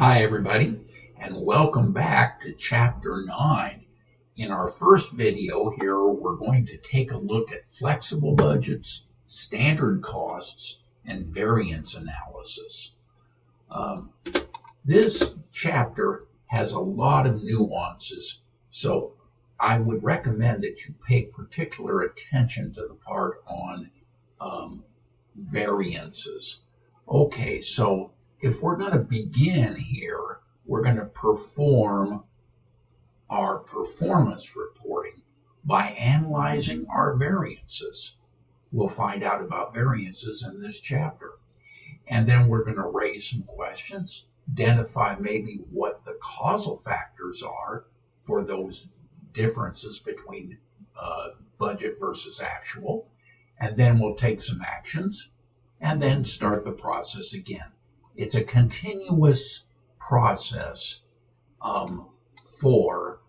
Hi, everybody, and welcome back to Chapter 9. In our first video here, we're going to take a look at flexible budgets, standard costs, and variance analysis. This chapter has a lot of nuances, so I would recommend that you pay particular attention to the part on variances. Okay, so if we're going to begin here, we're going to perform our performance reporting by analyzing our variances. We'll find out about variances in this chapter. And then we're going to raise some questions, identify maybe what the causal factors are for those differences between budget versus actual. And then we'll take some actions and then start the process again. It's a continuous process for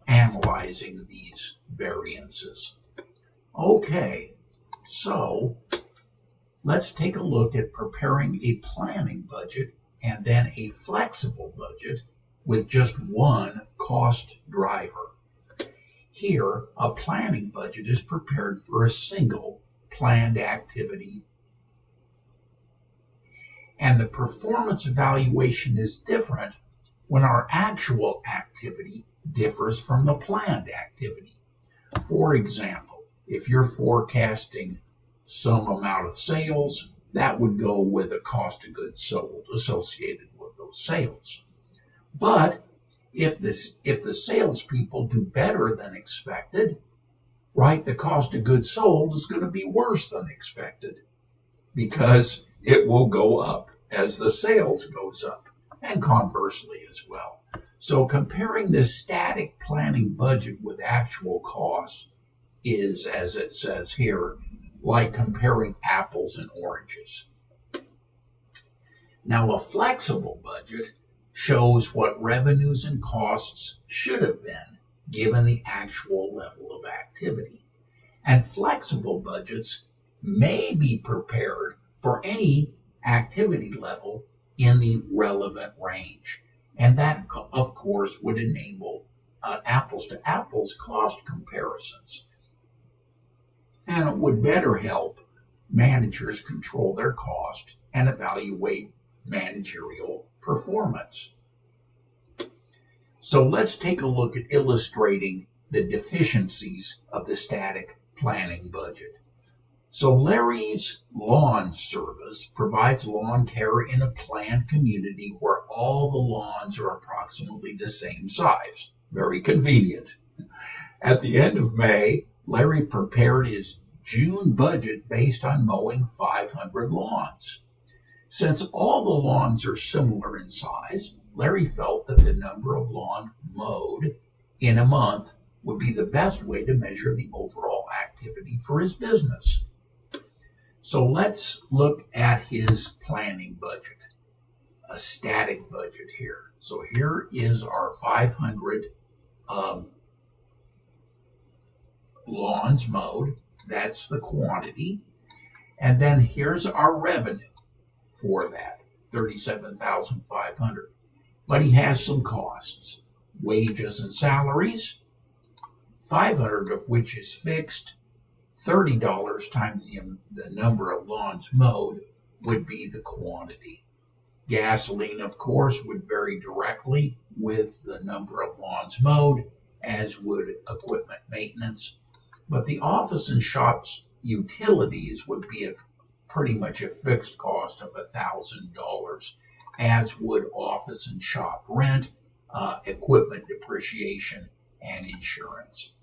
analyzing these variances. Okay, so let's take a look at preparing a planning budget and then a flexible budget with just one cost driver. Here, a planning budget is prepared for a single planned activity, and the performance evaluation is different when our actual activity differs from the planned activity. For example, if you're forecasting some amount of sales, that would go with a cost of goods sold associated with those sales. But if the salespeople do better than expected, right, the cost of goods sold is going to be worse than expected because it will go up as the sales goes up, and conversely as well. So comparing this static planning budget with actual costs is, as it says here, like comparing apples and oranges. Now, a flexible budget shows what revenues and costs should have been given the actual level of activity. And flexible budgets may be prepared for any activity level in the relevant range. And that, of course, would enable apples to apples cost comparisons. And it would better help managers control their cost and evaluate managerial performance. So let's take a look at illustrating the deficiencies of the static planning budget. So Larry's lawn service provides lawn care in a planned community where all the lawns are approximately the same size. Very convenient. At the end of May, Larry prepared his June budget based on mowing 500 lawns. Since all the lawns are similar in size, Larry felt that the number of lawns mowed in a month would be the best way to measure the overall activity for his business. So let's look at his planning budget, a static budget here. So here is our 500 lawns mowed. That's the quantity. And then here's our revenue for that, $37,500. But he has some costs, wages and salaries, 500 of which is fixed. $30 times the number of lawns mowed would be the quantity. Gasoline, of course, would vary directly with the number of lawns mowed, as would equipment maintenance. But the office and shop's utilities would be pretty much a fixed cost of $1,000, as would office and shop rent, equipment depreciation, and insurance.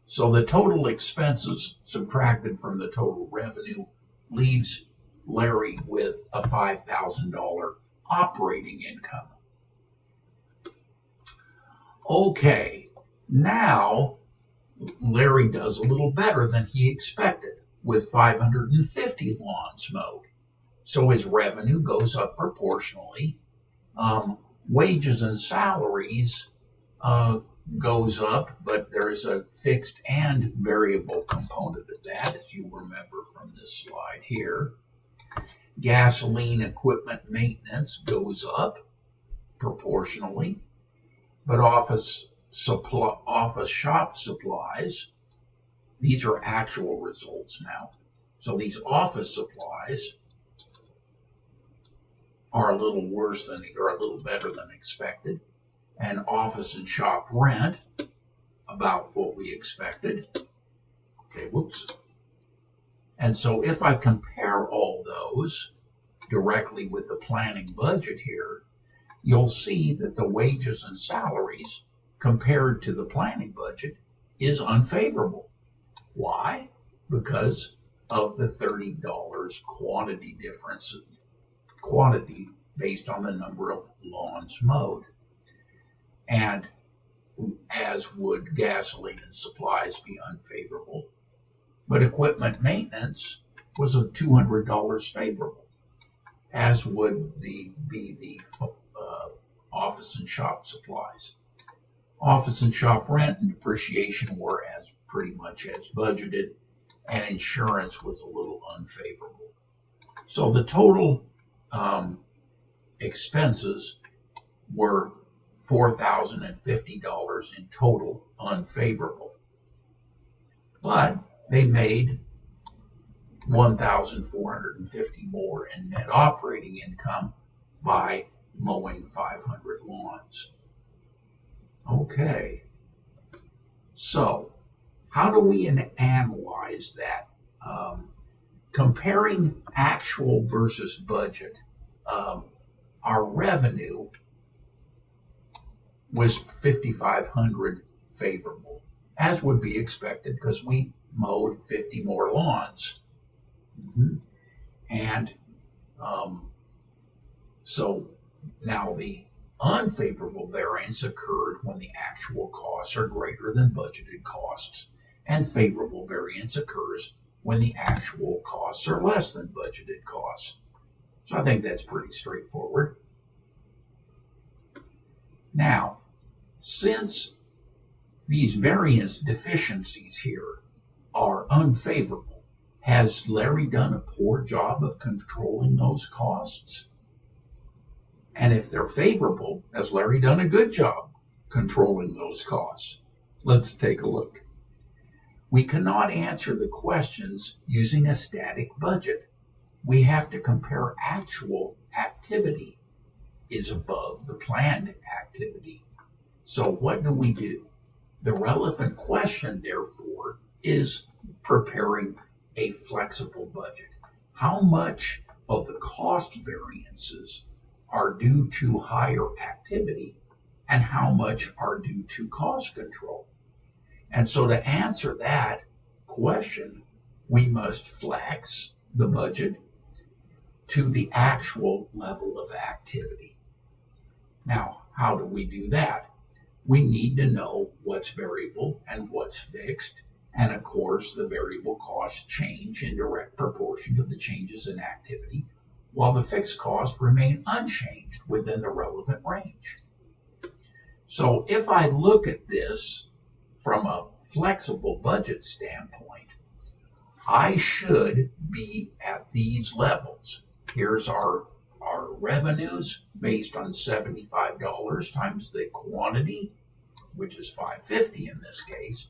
So the total expenses subtracted from the total revenue leaves Larry with a $5,000 operating income. Okay, now Larry does a little better than he expected with 550 lawns mowed. So his revenue goes up proportionally. Wages and salaries goes up, but there's a fixed and variable component of that, as you remember from this slide here. Gasoline equipment maintenance goes up proportionally, but office shop supplies, these are actual results now. So these office supplies are a little worse than, or a little better than expected. And office and shop rent, about what we expected. Okay, whoops. And so if I compare all those directly with the planning budget here, you'll see that the wages and salaries compared to the planning budget is unfavorable. Why? Because of the $30 quantity difference, quantity based on the number of lawns mowed. And as would gasoline and supplies be unfavorable. But equipment maintenance was a $200 favorable, as would be the office and shop supplies. Office and shop rent and depreciation were as pretty much as budgeted, and insurance was a little unfavorable. So the total expenses were $4,050 in total unfavorable. But they made $1,450 more in net operating income by mowing 500 lawns. Okay, so how do we analyze that? Comparing actual versus budget, our revenue was $5,500 favorable, as would be expected because we mowed 50 more lawns. And so now the unfavorable variance occurred when the actual costs are greater than budgeted costs, and favorable variance occurs when the actual costs are less than budgeted costs. So I think that's pretty straightforward. Now, since these variance deficiencies here are unfavorable, has Larry done a poor job of controlling those costs? And if they're favorable, has Larry done a good job controlling those costs? Let's take a look. We cannot answer the questions using a static budget. We have to compare actual activity is above the planned activity. So what do? The relevant question, therefore, is preparing a flexible budget. How much of the cost variances are due to higher activity and how much are due to cost control? And so to answer that question, we must flex the budget to the actual level of activity. Now, how do we do that? We need to know what's variable and what's fixed. And of course, the variable costs change in direct proportion to the changes in activity, while the fixed costs remain unchanged within the relevant range. So if I look at this from a flexible budget standpoint, I should be at these levels. Here's our revenues based on $75 times the quantity, which is $550 in this case.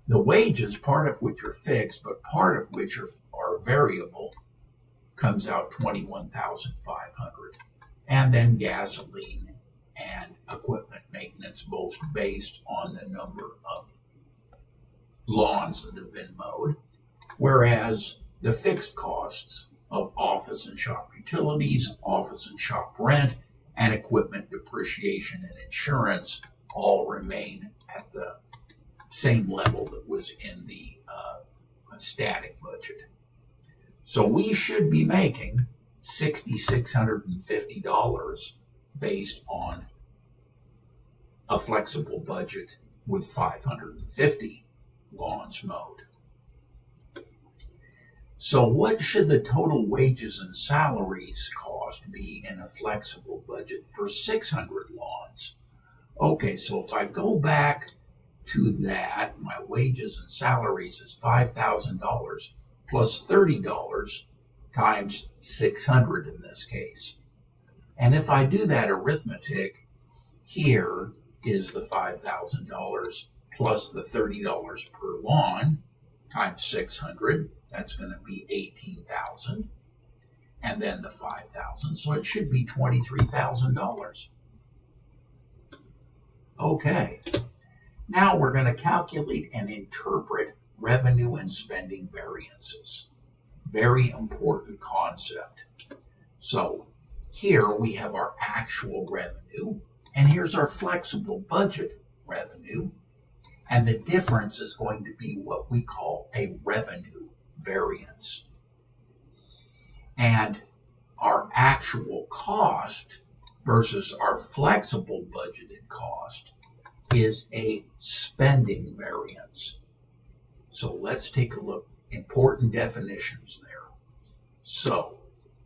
The wages, part of which are fixed, but part of which are variable, comes out $21,500. And then gasoline and equipment maintenance, both based on the number of lawns that have been mowed, whereas the fixed costs of office and shop utilities, office and shop rent, and equipment depreciation and insurance all remain at the same level that was in the static budget. So we should be making $6,650 based on a flexible budget with 550 lawns mowed. So what should the total wages and salaries cost be in a flexible budget for 600 lawns? Okay, so if I go back to that, my wages and salaries is $5,000 plus $30 times 600 in this case. And if I do that arithmetic, here is the $5,000 plus the $30 per lawn times 600. That's going to be 18,000. And then the 5,000. So it should be $23,000. Okay. Now we're going to calculate and interpret revenue and spending variances. Very important concept. So here we have our actual revenue, and here's our flexible budget revenue. And the difference is going to be what we call a revenue variance. And our actual cost versus our flexible budgeted cost is a spending variance. So let's take a look. Important definitions there. So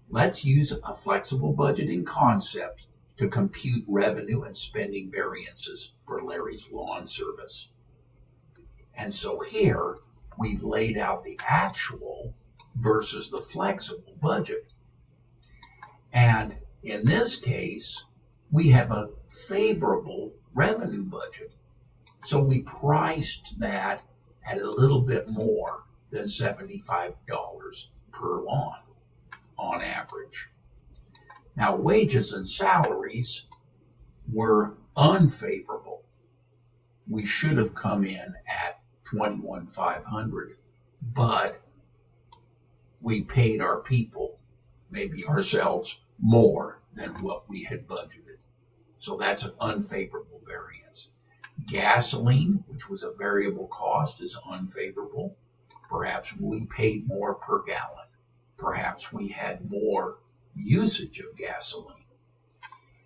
let's use a flexible budgeting concept to compute revenue and spending variances for Larry's lawn service. And so here we've laid out the actual versus the flexible budget. And in this case, we have a favorable revenue budget. So we priced that at a little bit more than $75 per lawn on average. Now, wages and salaries were unfavorable. We should have come in at $21,500, but we paid our people, maybe ourselves, more than what we had budgeted. So that's an unfavorable variance. Gasoline, which was a variable cost, is unfavorable. Perhaps we paid more per gallon. Perhaps we had more usage of gasoline.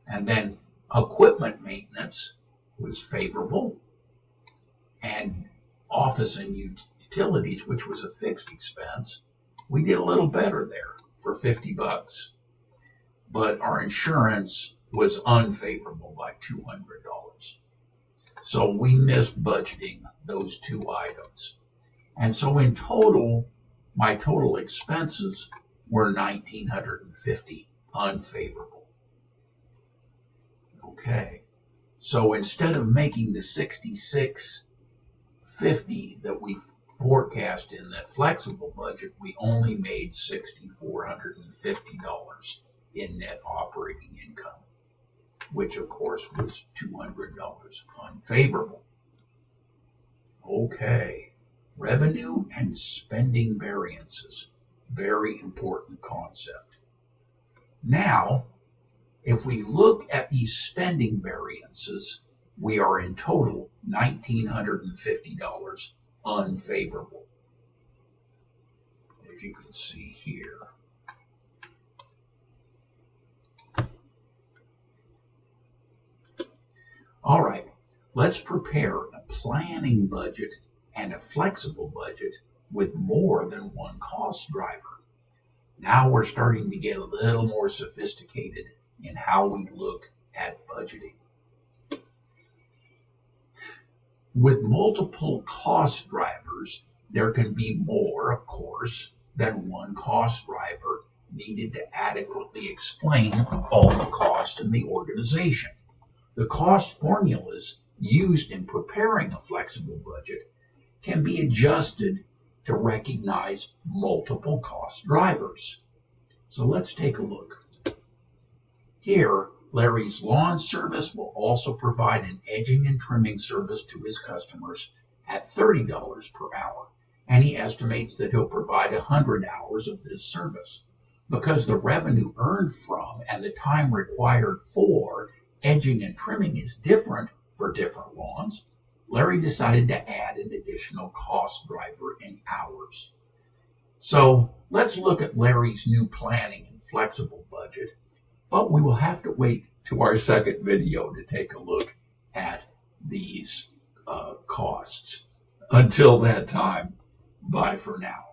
And then equipment maintenance was favorable. And office and utilities, which was a fixed expense, we did a little better there for $50. But our insurance was unfavorable by $200. So we missed budgeting those two items. And so in total, my total expenses were $1,950 unfavorable. Okay. So instead of making the $66.50 that we forecast in that flexible budget, we only made $6,450 in net operating income, which of course was $200 unfavorable. Okay. Revenue and spending variances. Very important concept. Now, if we look at these spending variances, we are in total $1,950 unfavorable. As you can see here. All right, let's prepare a planning budget and a flexible budget with more than one cost driver. Now we're starting to get a little more sophisticated in how we look at budgeting. With multiple cost drivers, there can be more, of course, than one cost driver needed to adequately explain all the costs in the organization. The cost formulas used in preparing a flexible budget can be adjusted to recognize multiple cost drivers. So let's take a look. Here, Larry's lawn service will also provide an edging and trimming service to his customers at $30 per hour, and he estimates that he'll provide 100 hours of this service. Because the revenue earned from and the time required for edging and trimming is different for different lawns, Larry decided to add an additional cost driver in hours. So let's look at Larry's new planning and flexible budget, but we will have to wait to our second video to take a look at these costs. Until that time, bye for now.